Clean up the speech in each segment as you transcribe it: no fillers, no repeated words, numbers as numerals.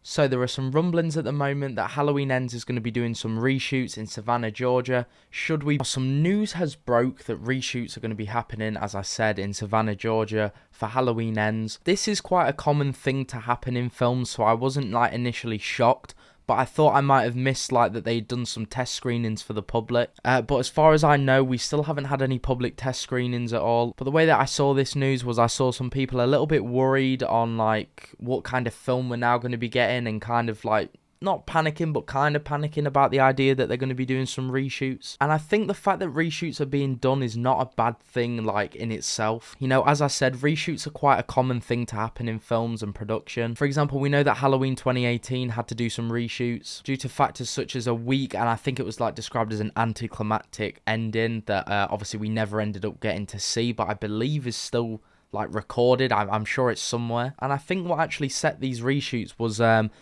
So there are some rumblings at the moment that Halloween Ends is going to be doing some reshoots in Savannah, Georgia. Some news has broke that reshoots are going to be happening, as I said, in Savannah, Georgia for Halloween Ends. This is quite a common thing to happen in films, so I wasn't like initially shocked. But I thought I might have missed like that they'd done some test screenings for the public. But as far as I know, we still haven't had any public test screenings at all. But the way that I saw this news was I saw some people a little bit worried on like what kind of film we're now going to be getting, and kind of like not panicking, but kind of panicking about the idea that they're going to be doing some reshoots. And I think the fact that reshoots are being done is not a bad thing, like, in itself. You know, as I said, reshoots are quite a common thing to happen in films and production. For example, we know that Halloween 2018 had to do some reshoots due to factors such as a weak, and I think it was, like, described as an anticlimactic ending that, obviously we never ended up getting to see, but I believe is still like recorded. I'm sure it's somewhere. And I think what actually set these reshoots was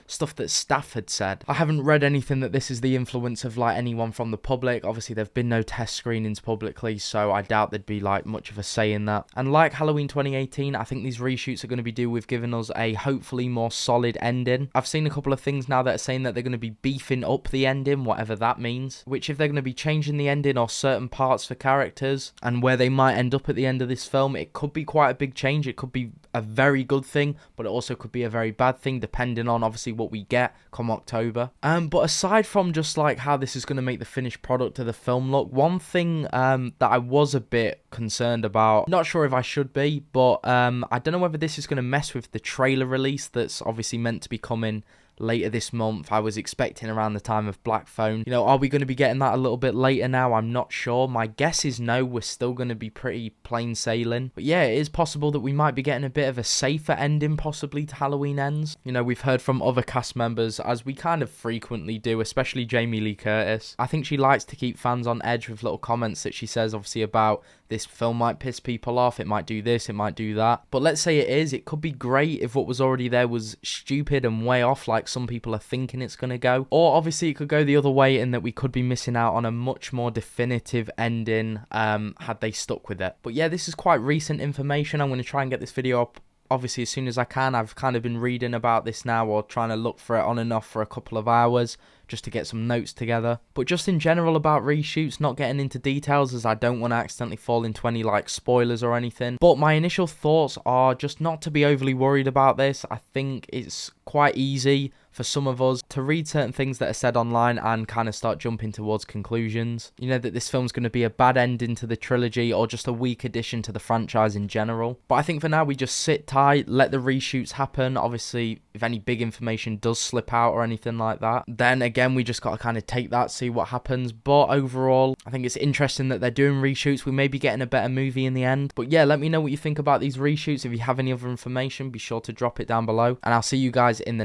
stuff that staff had said. I haven't read anything that this is the influence of like anyone from the public. Obviously there've been no test screenings publicly, so I doubt there'd be like much of a say in that. And like Halloween 2018, I think these reshoots are going to be due with giving us a hopefully more solid ending. I've seen a couple of things now that are saying that they're going to be beefing up the ending, whatever that means, which if they're going to be changing the ending or certain parts for characters and where they might end up at the end of this film, it could be quite a big change. It could be a very good thing, but it also could be a very bad thing depending on obviously what we get come October. But aside from just like how this is going to make the finished product of the film look, one thing that I was a bit concerned about, not sure if I should be, but I don't know whether this is going to mess with the trailer release that's obviously meant to be coming later this month. I was expecting around the time of Black Phone. You know, are we going to be getting that a little bit later now? I'm not sure. My guess is no, we're still going to be pretty plain sailing. But yeah, it is possible that we might be getting a bit of a safer ending possibly to Halloween Ends. You know, we've heard from other cast members, as we kind of frequently do, especially Jamie Lee Curtis. I think she likes to keep fans on edge with little comments that she says obviously about this film might piss people off, it might do this, it might do that. But let's say it is, it could be great if what was already there was stupid and way off like some people are thinking it's going to go. Or obviously it could go the other way in that we could be missing out on a much more definitive ending had they stuck with it. But yeah, this is quite recent information. I'm going to try and get this video up obviously as soon as I can. I've kind of been reading about this now, or trying to look for it on and off for a couple of hours just to get some notes together. But just in general about reshoots, not getting into details as I don't want to accidentally fall into any like spoilers or anything. But my initial thoughts are just not to be overly worried about this. I think it's quite easy for some of us to read certain things that are said online and kind of start jumping towards conclusions. You know, that this film's going to be a bad ending to the trilogy or just a weak addition to the franchise in general. But I think for now we just sit tight, let the reshoots happen. Obviously, if any big information does slip out or anything like that, then again, we just got to kind of take that, see what happens. But overall, I think it's interesting that they're doing reshoots. We may be getting a better movie in the end. But yeah, let me know what you think about these reshoots. If you have any other information, be sure to drop it down below. And I'll see you guys in the